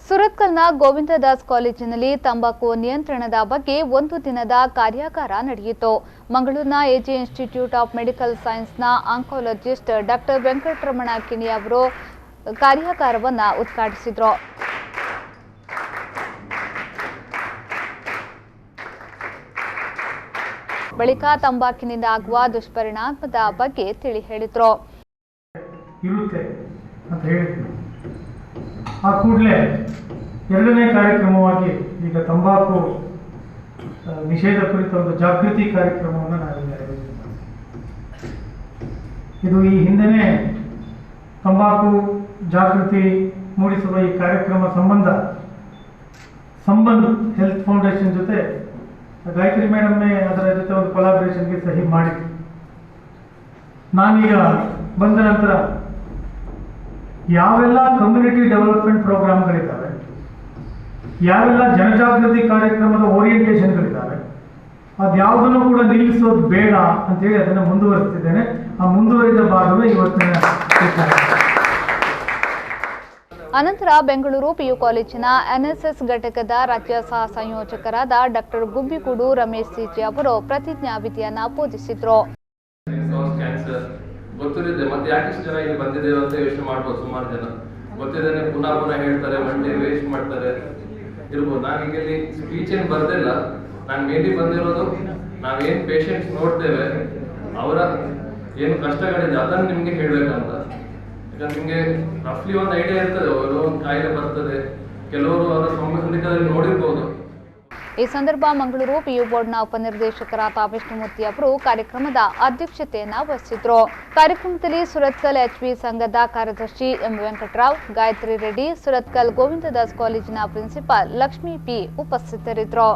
ಸುರತ್ಕಲ್ನ ಗೋವಿಂದದಾಸ್ ಕಾಲೇಜಿನಲ್ಲಿ ತಂಬಾಕು ನಿಯಂತ್ರಣದ ಬಗ್ಗೆ ಒಂದು ದಿನದ ಕಾರ್ಯಾಗಾರ ನಡೆಯಿತು. ಮಂಗಳೂರಿನ ಎಜೆ ಇನ್ಸ್ಟಿಟ್ಯೂಟ್ ಆಫ್ ಮೆಡಿಕಲ್ ಸೈನ್ಸ್ನ ಆಂಕಾಲಜಿಸ್ಟ್ ಡಾಕ್ಟರ್ ವೆಂಕಟರಮಣ ಕಿಣಿ ಅವರು ಕಾರ್ಯಾಗಾರವನ್ನು ಉದ್ಘಾಟಿಸಿದರು. ಬಳಿಕ ತಂಬಾಕಿನಿಂದ ಆಗುವ ದುಷ್ಪರಿಣಾಮದ ಬಗ್ಗೆ ತಿಳಿ ಹೇಳಿದರು. ಆ ಕೂಡಲೇ ಎರಡನೇ ಕಾರ್ಯಕ್ರಮವಾಗಿ ಈಗ ತಂಬಾಕು ನಿಷೇಧ ಕುರಿತ ಒಂದು ಜಾಗೃತಿ ಕಾರ್ಯಕ್ರಮವನ್ನು ನಾವಿಲ್ಲಿ ಆಯೋಜಿಸಿದ್ದೇವೆ. ಇದು ಈ ಹಿಂದೆನೇ ತಂಬಾಕು ಜಾಗೃತಿ ಮೂಡಿಸುವ ಈ ಕಾರ್ಯಕ್ರಮ ಸಂಬಂಧ ಹೆಲ್ತ್ ಫೌಂಡೇಶನ್ ಜೊತೆ ಗಾಯತ್ರಿ ಮೇಡಮ್ಮೇ ಅದರ ಜೊತೆ ಒಂದು ಕೊಲಾಬ್ರೇಷನ್ಗೆ ಸಹಿ ಮಾಡಿದ್ವಿ. ನಾನೀಗ ಬಂದ ನಂತರ ಯಾವೆಲ್ಲ ಕಮ್ಯುನಿಟಿ ಡೆವಲಪ್ಮೆಂಟ್ ಪ್ರೋಗ್ರಾಮ್ಗಳಿದ್ದಾವೆ, ಯಾವೆಲ್ಲ ಜನಜಾಗೃತಿ ಕಾರ್ಯಕ್ರಮದ ಓರಿಯೆಂಟೇಷನ್ಗಳಿದ್ದಾವೆ, ಅದ್ಯಾವುದನ್ನು ಕೂಡ ನಿಲ್ಲಿಸೋದು ಬೇಡ ಅಂತೇಳಿ ಅದನ್ನು ಮುಂದುವರಿಸ್ತಿದ್ದೇನೆ. ಆ ಮುಂದುವರಿದ ಭಾಗವೇ ಇವತ್ತಿನ. ಅನಂತರ ಬೆಂಗಳೂರು ಪಿಯು ಕಾಲೇಜಿನ ಎನ್ಎಸ್ಎಸ್ ಘಟಕದ ರಾಜ್ಯ ಸಹ ಸಂಯೋಜಕರಾದ ಡಾಕ್ಟರ್ ಗುಬ್ಬಿಗೂಡು ರಮೇಶ್ ಸಿಜಿ ಅವರು ಪ್ರತಿಜ್ಞಾ ವಿಧಿಯನ್ನ ಬೋಧಿಸಿದ್ರು. ಗೊತ್ತಿದೆ ಮತ್ತೆ ಯಾಕಿಷ್ಟು ಜನ ಇಲ್ಲಿ ಬಂದಿದ್ದೇವೆ ಅಂತ ಯೋಚನೆ ಮಾಡ್ಬೋದು. ಸುಮಾರು ಜನ ಗೊತ್ತಿದ್ದೇನೆ ಪುನಃ ಹೇಳ್ತಾರೆ, ಮಂಡೆ ವೇಸ್ಟ್ ಮಾಡ್ತಾರೆ ಇರ್ಬೋದು. ನಾನೀಗ ಇಲ್ಲಿ ಸ್ಪೀಚ್ ಏನು ಬರ್ದಿಲ್ಲ. ನಾನು ಮೇಲಿ ಬಂದಿರೋದು ನಾವೇನು ಪೇಷಂಟ್ಸ್ ನೋಡ್ತೇವೆ ಅವರ ಏನು ಕಷ್ಟಗಳಿದೆ ಅದನ್ನು ನಿಮ್ಗೆ ಹೇಳ್ಬೇಕಂತ. ಈಗ ನಿಮ್ಗೆ ರಫ್ಲಿ ಒಂದು ಐಡಿಯಾ ಇರ್ತದೆ, ಅವರು ಒಂದು ಕಾಯಿಲೆ ಬರ್ತದೆ, ಕೆಲವರು ಅವರ ಸಂಬಂಧಿಕರಲ್ಲಿ ನೋಡಿರ್ಬೋದು. ಈ ಸಂದರ್ಭ ಮಂಗಳೂರು ಪಿಯು ಬೋರ್ಡ್ನ ಉಪನಿರ್ದೇಶಕರಾದ ವಿಷ್ಣುಮೂರ್ತಿ ಅವರು ಕಾರ್ಯಕ್ರಮದ ಅಧ್ಯಕ್ಷತೆಯನ್ನು ವಹಿಸಿದ್ರು. ಕಾರ್ಯಕ್ರಮದಲ್ಲಿ ಸುರತ್ಕಲ್ ಎಚ್ವಿ ಸಂಘದ ಕಾರ್ಯದರ್ಶಿ ಎಂ ವೆಂಕಟರಾವ್, ಗಾಯತ್ರಿ ರೆಡ್ಡಿ, ಸುರತ್ಕಲ್ ಗೋವಿಂದದಾಸ್ ಕಾಲೇಜಿನ ಪ್ರಿನ್ಸಿಪಾಲ್ ಲಕ್ಷ್ಮೀ ಪಿ ಉಪಸ್ಥಿತರಿದ್ದರು.